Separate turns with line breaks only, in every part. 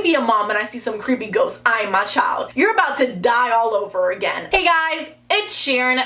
me be a mom and I see some creepy ghosts eyeing my child. You're about to die all over again. Hey guys, it's Sharon.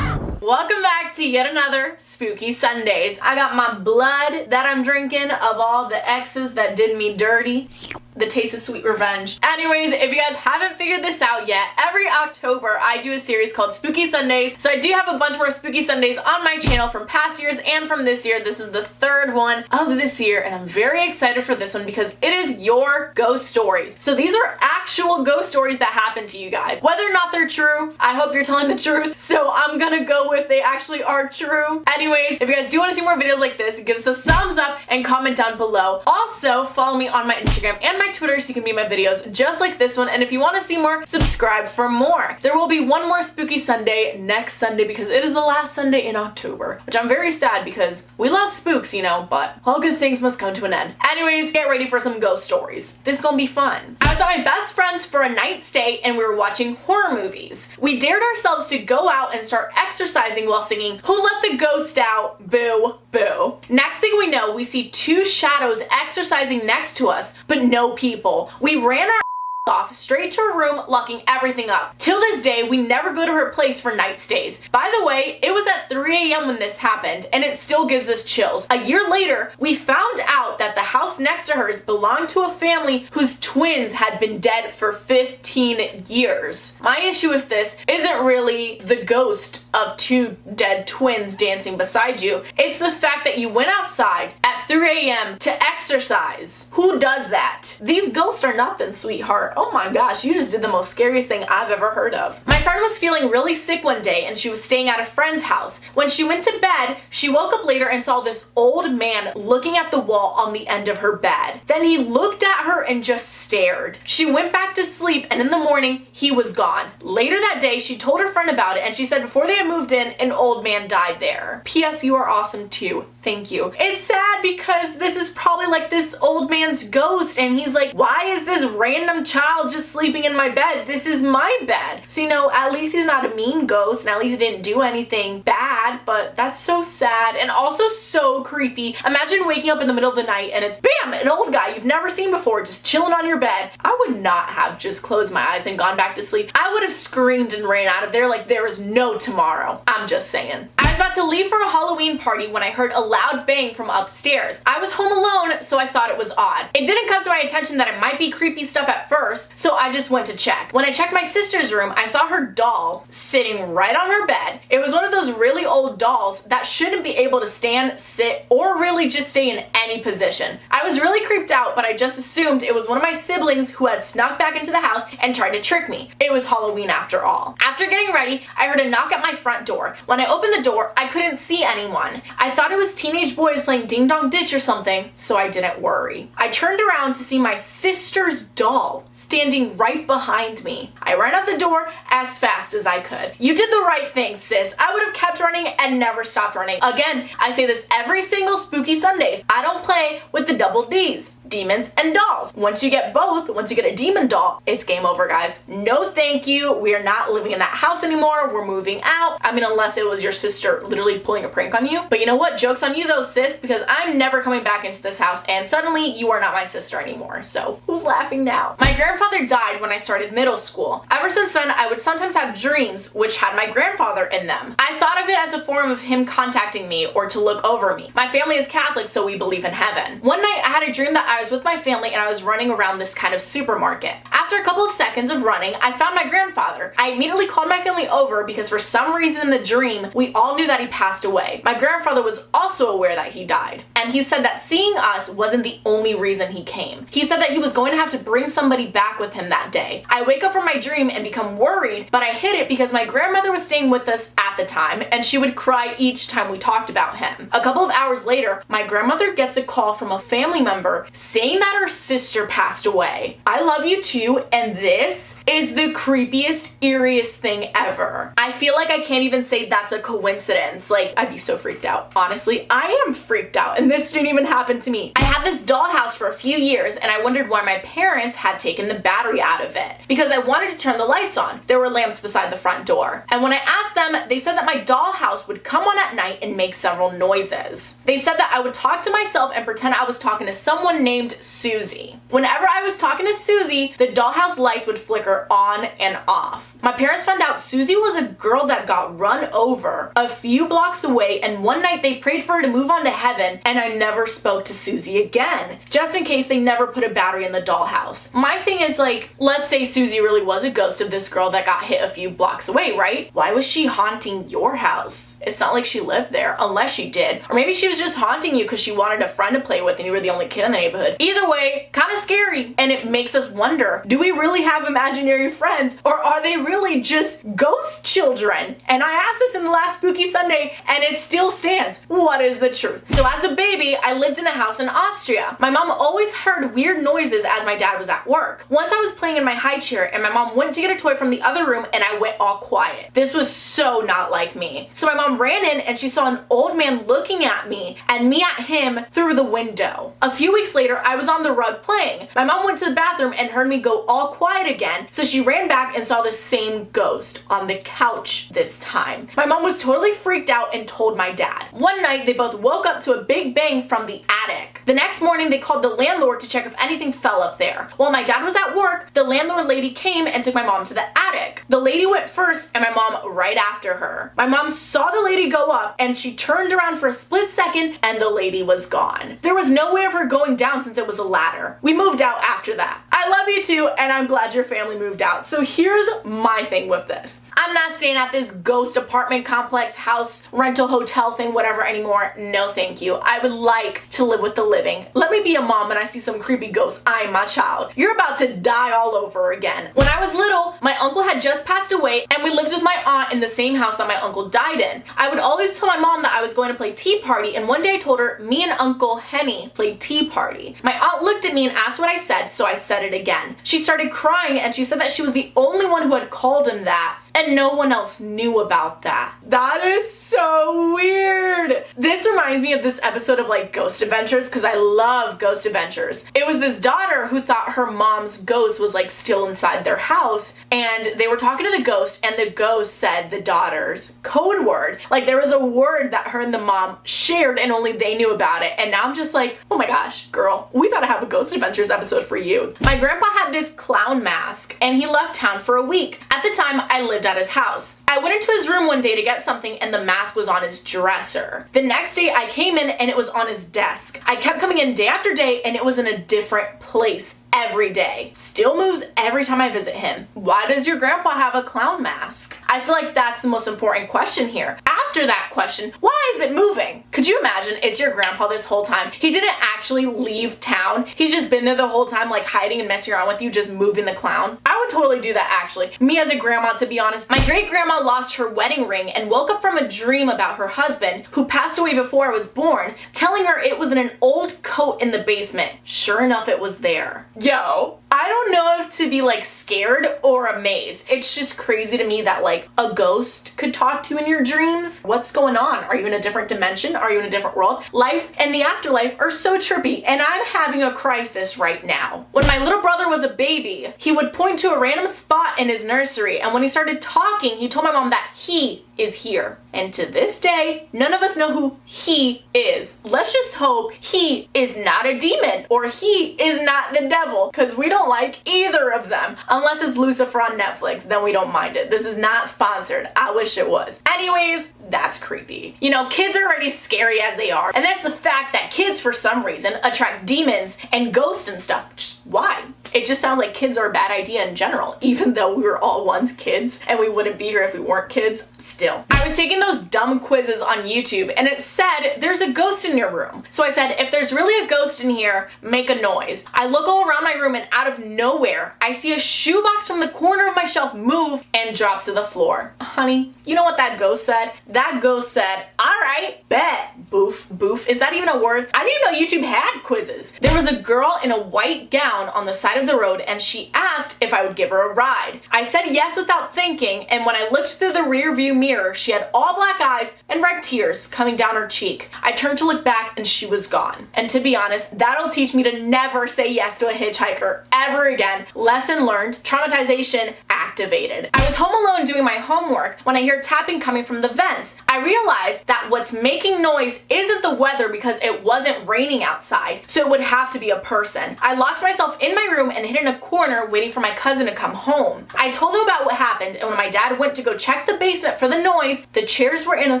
Welcome back to yet another Spooky Sundays. I got my blood that I'm drinking of all the exes that did me dirty. The taste of sweet revenge. Anyways, if you guys haven't figured this out yet, every October I do a series called Spooky Sundays. So I do have a bunch more Spooky Sundays on my channel from past years and from this year. This is the third one of this year, and I'm very excited for this one because it is your ghost stories. So these are actual ghost stories that happen to you guys. Whether or not they're true, I hope you're telling the truth. So I'm gonna go with they actually are true. Anyways, if you guys do want to see more videos like this, give us a thumbs up and comment down below. Also, follow me on my Instagram and my Twitter so you can view my videos just like this one, and if you want to see more, subscribe for more. There will be one more Spooky Sunday next Sunday because it is the last Sunday in October, which I'm very sad because we love spooks, you know, but all good things must come to an end. Anyways, get ready for some ghost stories. This is gonna be fun. I was at my best friend's for a night stay and we were watching horror movies. We dared ourselves to go out and start exercising while singing "Who Let the Ghost Out? Boo, boo." Next thing we know, we see two shadows exercising next to us, but no people. We ran our off straight to her room, locking everything up. Till this day, we never go to her place for night stays. By the way, it was at 3 a.m. when this happened, and it still gives us chills. A year later, we found out that the house next to hers belonged to a family whose twins had been dead for 15 years. My issue with this isn't really the ghost of two dead twins dancing beside you. It's the fact that you went outside at 3 a.m. to exercise. Who does that? These ghosts are nothing, sweetheart. Oh my gosh, you just did the most scariest thing I've ever heard of. My friend was feeling really sick one day and she was staying at a friend's house. When she went to bed, she woke up later and saw this old man looking at the wall on the end of her bed. Then he looked at her and just stared. She went back to sleep and in the morning, he was gone. Later that day, she told her friend about it and she said before they had moved in, an old man died there. P.S. You are awesome too. Thank you. It's sad because this is probably like this old man's ghost and he's like, why is this random child just sleeping in my bed? This is my bed. So, you know, at least he's not a mean ghost and at least he didn't do anything bad, but that's so sad and also so creepy. Imagine waking up in the middle of the night and it's bam, an old guy you've never seen before just chilling on your bed. I would not have just closed my eyes and gone back to sleep. I would have screamed and ran out of there like there was no tomorrow. I'm just saying. I was about to leave for a Halloween party when I heard a loud bang from upstairs. I was home alone, so I thought it was odd. It didn't come to my attention that it might be creepy stuff at first, so I just went to check. When I checked my sister's room, I saw her doll sitting right on her bed. It was one of those really old dolls that shouldn't be able to stand, sit, or really just stay in any position. I was really creeped out, but I just assumed it was one of my siblings who had snuck back into the house and tried to trick me. It was Halloween after all. After getting ready, I heard a knock at my front door. When I opened the door, I couldn't see anyone. I thought it was teenage boys playing Ding Dong Ditch or something, so I didn't worry. I turned around to see my sister's doll standing right behind me. I ran out the door as fast as I could. You did the right thing, sis. I would have kept running and never stopped running. Again, I say this every single Spooky Sundays. I don't play with the double D's. Demons and dolls. Once you get both, once you get a demon doll, it's game over, guys. No thank you. We are not living in that house anymore. We're moving out. I mean, unless it was your sister literally pulling a prank on you. But you know what? Joke's on you though, sis, because I'm never coming back into this house and suddenly you are not my sister anymore. So who's laughing now? My grandfather died when I started middle school. Ever since then, I would sometimes have dreams which had my grandfather in them. I thought of it as a form of him contacting me or to look over me. My family is Catholic, so we believe in heaven. One night I had a dream that I was with my family and I was running around this kind of supermarket. After a couple of seconds of running, I found my grandfather. I immediately called my family over because for some reason in the dream, we all knew that he passed away. My grandfather was also aware that he died. And he said that seeing us wasn't the only reason he came. He said that he was going to have to bring somebody back with him that day. I wake up from my dream and become worried, but I hid it because my grandmother was staying with us at the time and she would cry each time we talked about him. A couple of hours later, my grandmother gets a call from a family member saying that her sister passed away. I love you too, and this is the creepiest, eeriest thing ever. I feel like I can't even say that's a coincidence. Like, I'd be so freaked out. Honestly, I am freaked out, and and this didn't even happen to me. I had this dollhouse for a few years and I wondered why my parents had taken the battery out of it. Because I wanted to turn the lights on. There were lamps beside the front door. And when I asked them, they said that my dollhouse would come on at night and make several noises. They said that I would talk to myself and pretend I was talking to someone named Susie. Whenever I was talking to Susie, the dollhouse lights would flicker on and off. My parents found out Susie was a girl that got run over a few blocks away, and one night they prayed for her to move on to heaven, and I never spoke to Susie again, just in case they never put a battery in the dollhouse. My thing is, like, let's say Susie really was a ghost of this girl that got hit a few blocks away, right? Why was she haunting your house? It's not like she lived there, unless she did. Or maybe she was just haunting you because she wanted a friend to play with and you were the only kid in the neighborhood. Either way, kind of scary. And it makes us wonder, do we really have imaginary friends, or are they really just ghost children? And I asked this in the last Spooky Sunday and it still stands. What is the truth? So as a baby, I lived in a house in Austria. My mom always heard weird noises as my dad was at work. Once I was playing in my high chair and my mom went to get a toy from the other room and I went all quiet. This was so not like me. So my mom ran in and she saw an old man looking at me and me at him through the window. A few weeks later, I was on the rug playing. My mom went to the bathroom and heard me go all quiet again, so she ran back and saw the same ghost on the couch this time. My mom was totally freaked out and told my dad. One night, they both woke up to a big bang from the attic. The next morning, they called the landlord to check if anything fell up there. While my dad was at work, the landlord lady came and took my mom to the attic. The lady went first and my mom right after her. My mom saw the lady go up and she turned around for a split second and the lady was gone. There was no way of her going down since it was a ladder. We moved out after that. I love you too, and I'm glad your family moved out. So here's my thing with this. I'm not staying at this ghost apartment complex, house, rental, hotel thing, whatever anymore. No thank you. I would like to live with the living. Let me be a mom when I see some creepy ghosts eyeing my child. You're about to die all over again. When I was little, my uncle had just passed away and we lived with my aunt in the same house that my uncle died in. I would always tell my mom that I was going to play tea party, and one day I told her me and Uncle Henny played tea party. My aunt looked at me and asked what I said, so I said it again. She started crying and she said that she was the only one who had called him that, and no one else knew about that. That is so weird. This reminds me of this episode of like Ghost Adventures, because I love Ghost Adventures. It was this daughter who thought her mom's ghost was like still inside their house, and they were talking to the ghost and the ghost said the daughter's code word. Like there was a word that her and the mom shared and only they knew about it. And now I'm just like, oh my gosh, girl, we gotta have a Ghost Adventures episode for you. My grandpa had this clown mask and he left town for a week. At the time, I lived at his house. I went into his room one day to get something and the mask was on his dresser. The next day I came in and it was on his desk. I kept coming in day after day and it was in a different place every day. Still moves every time I visit him. Why does your grandpa have a clown mask? I feel like that's the most important question here. After that question, why is it moving? Could you imagine it's your grandpa this whole time? He didn't actually leave town. He's just been there the whole time, like hiding and messing around with you, just moving the clown. I would totally do that actually. Me as a grandma, to be honest. My great grandma lost her wedding ring and woke up from a dream about her husband, who passed away before I was born, telling her it was in an old coat in the basement. Sure enough, it was there. Yo, I don't know if to be like scared or amazed. It's just crazy to me that like a ghost could talk to you in your dreams. What's going on? Are you in a different dimension? Are you in a different world? Life and the afterlife are so trippy, and I'm having a crisis right now. When my little brother was a baby, he would point to a random spot in his nursery, and when he started talking, he told my mom that he is here. And to this day, none of us know who he is. Let's just hope he is not a demon or he is not the devil, because we don't like either of them. Unless it's Lucifer on Netflix, then we don't mind it. This is not sponsored. I wish it was. Anyways, that's creepy. You know, kids are already scary as they are, and that's the fact that kids for some reason attract demons and ghosts and stuff. Just why? It just sounds like kids are a bad idea in general, even though we were all once kids and we wouldn't be here if we weren't kids. Still. I was taking those dumb quizzes on YouTube and it said there's a ghost in your room. So I said, if there's really a ghost in here, make a noise. I look all around my room and out of nowhere, I see a shoebox from the corner of my shelf move and drop to the floor. Honey, you know what that ghost said? That ghost said, all right, bet. Boof. Boof. Is that even a word? I didn't know YouTube had quizzes. There was a girl in a white gown on the side of the road and she asked if I would give her a ride. I said yes without thinking, and when I looked through the rear view rearview mirror, she had all black eyes and red tears coming down her cheek. I turned to look back and she was gone. And to be honest, that'll teach me to never say yes to a hitchhiker ever again. Lesson learned, traumatization activated. I was home alone doing my homework when I hear tapping coming from the vents. I realized that what's making noise isn't the weather because it wasn't raining outside, so it would have to be a person. I locked myself in my room and hid in a corner waiting for my cousin to come home. I told him about what happened, and when my dad went to go check the basement for the noise, the chairs were in a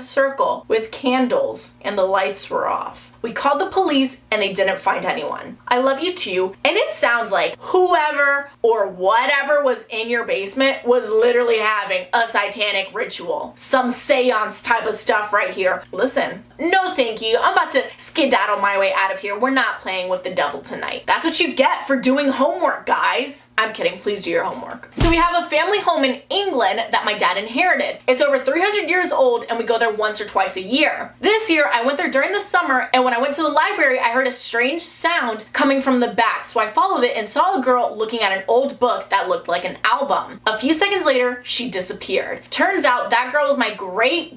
circle with candles and the lights were off. We called the police and they didn't find anyone. I love you too, and it sounds like whoever or whatever was in your basement was literally having a satanic ritual. Some seance type of stuff right here. Listen, no thank you. I'm about to skedaddle my way out of here. We're not playing with the devil tonight. That's what you get for doing homework, guys. I'm kidding, please do your homework. So we have a family home in England that my dad inherited. It's over 300 years old and we go there once or twice a year. This year I went there during the summer, and when I went to the library, I heard a strange sound coming from the back, so I followed it and saw a girl looking at an old book that looked like an album. A few seconds later, she disappeared. Turns out that girl was my great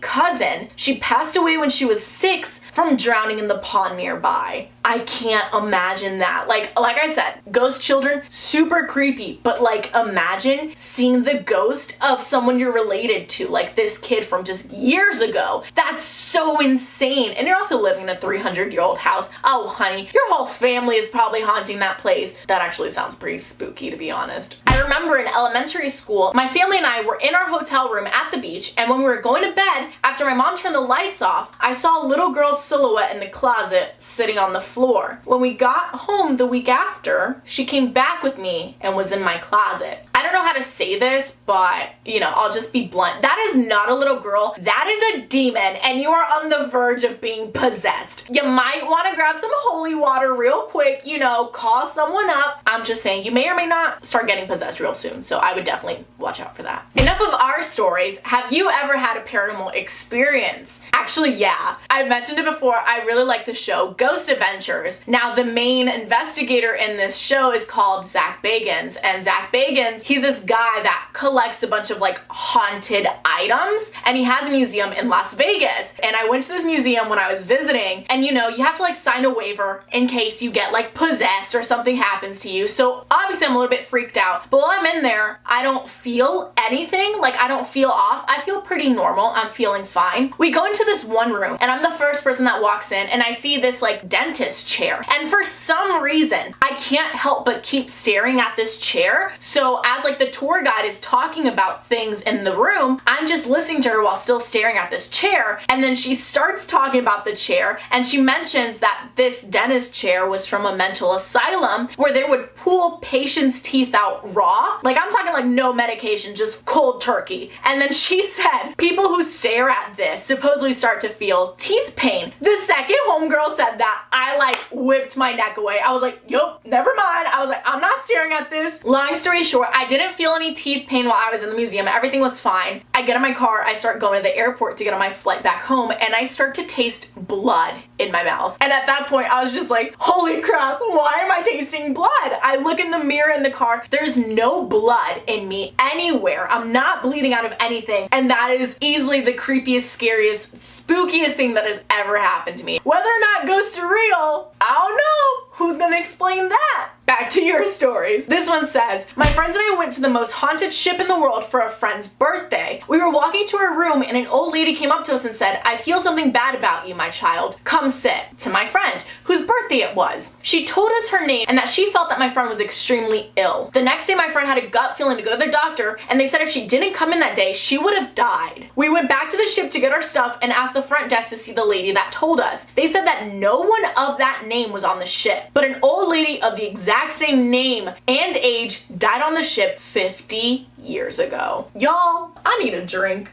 cousin. She passed away when she was 6 from drowning in the pond nearby. I can't imagine that. Like I said, ghost children, super creepy, but like imagine seeing the ghost of someone you're related to, like this kid from just years ago. That's so insane. And you're also living in a 300-year-old house. Oh honey, your whole family is probably haunting that place. That actually sounds pretty spooky, to be honest. I remember in elementary school, my family and I were in our hotel room at the beach, and when we were going to bed, after my mom turned the lights off, I saw a little girl's silhouette in the closet sitting on the floor. When we got home the week after, she came back with me and was in my closet. I don't know how to say this, but you know, I'll just be blunt. That is not a little girl. That is a demon, and you are on the verge of being possessed. You might want to grab some holy water real quick, you know, call someone up. I'm just saying, you may or may not start getting possessed real soon, so I would definitely watch out for that. Enough of our stories. Have you ever had a paranormal experience? Actually, yeah. I've mentioned it before, I really like the show Ghost Adventures. Now, the main investigator in this show is called Zach Bagans, and Zach Bagans, he's this guy that collects a bunch of like haunted items, and he has a museum in Las Vegas. And I went to this museum when I was visiting, and you know, you have to like sign a waiver in case you get like possessed or something happens to you. So obviously I'm a little bit freaked out, but while I'm in there, I don't feel anything. Like, I don't feel off. I feel pretty normal. I'm feeling fine. We go into this one room, and I'm the first person that walks in, and I see this like dentist chair. And for some reason, I can't help but keep staring at this chair. So as like the tour guide is talking about things in the room, I'm just listening to her while still staring at this chair. And then she starts talking about the chair, and she mentions that this dentist chair was from a mental asylum where they would pull patients' teeth out raw. Like, I'm talking like no medication, just cold turkey. And then she said people who stare at this supposedly start to feel teeth pain. The second homegirl said that, I like whipped my neck away. I was like, yup, never mind. I was like, I'm not staring at this. Long story short, I didn't feel any teeth pain while I was in the museum. Everything was fine. I get in my car, I start going to the airport to get on my flight back home, and I start to taste blood in my mouth. And at that point, I was just like, holy crap, why am I tasting blood? I look in the mirror in the car, there's no blood in me anywhere. I'm not bleeding out of anything, and that is easily the creepiest, scariest, spookiest thing that has ever happened to me. Whether or not ghosts are real, I don't know. Who's gonna explain that? Back to your stories. This one says, my friends and I went to the most haunted ship in the world for a friend's birthday. We were walking to our room and an old lady came up to us and said, I feel something bad about you, my child. Come sit. To my friend, whose birthday it was. She told us her name and that she felt that my friend was extremely ill. The next day, my friend had a gut feeling to go to the doctor, and they said if she didn't come in that day, she would have died. We went back to the ship to get our stuff and asked the front desk to see the lady that told us. They said that no one of that name was on the ship, but an old lady of the exact same name and age died on the ship 50 years ago. Y'all, I need a drink.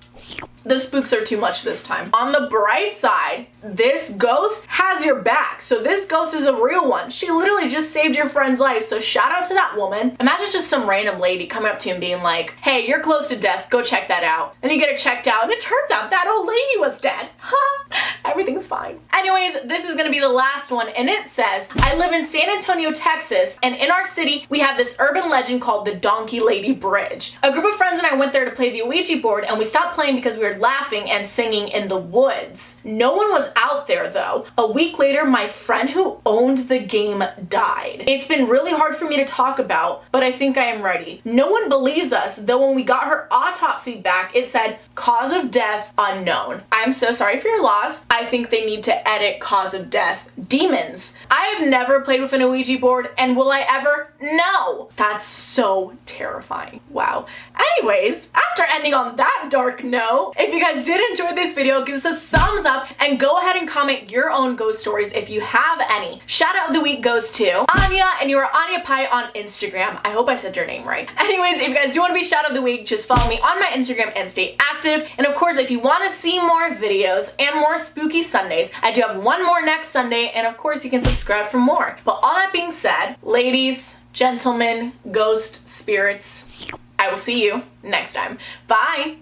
the spooks are too much this time. On the bright side, this ghost has your back. So this ghost is a real one. She literally just saved your friend's life. So shout out to that woman. Imagine just some random lady coming up to you and being like, hey, you're close to death. Go check that out. Then you get it checked out and it turns out that old lady was dead. Everything's fine. Anyways, this is gonna be the last one, and it says, I live in San Antonio, Texas, and in our city, we have this urban legend called the Donkey Lady Bridge. A group of friends and I went there to play the Ouija board, and we stopped playing because we were laughing and singing in the woods. No one was out there though. A week later, my friend who owned the game died. It's been really hard for me to talk about, but I think I am ready. No one believes us, though when we got her autopsy back, it said, cause of death unknown. I'm so sorry for your loss. I think they need to edit cause of death. Demons. I have never played with an Ouija board, and will I ever? No. That's so terrifying. Wow. Anyways, after ending on that dark note, if you guys did enjoy this video, give us a thumbs up and go ahead and comment your own ghost stories if you have any. Shout out of the week goes to Anya, and you are Anya Pie on Instagram. I hope I said your name right. Anyways, if you guys do want to be shout out of the week, just follow me on my Instagram and stay active. And of course, if you want to see more videos and more spooky Sundays, I do have one more next Sunday, and of course you can subscribe for more. But all that being said, ladies, gentlemen, ghost spirits, I will see you next time. Bye!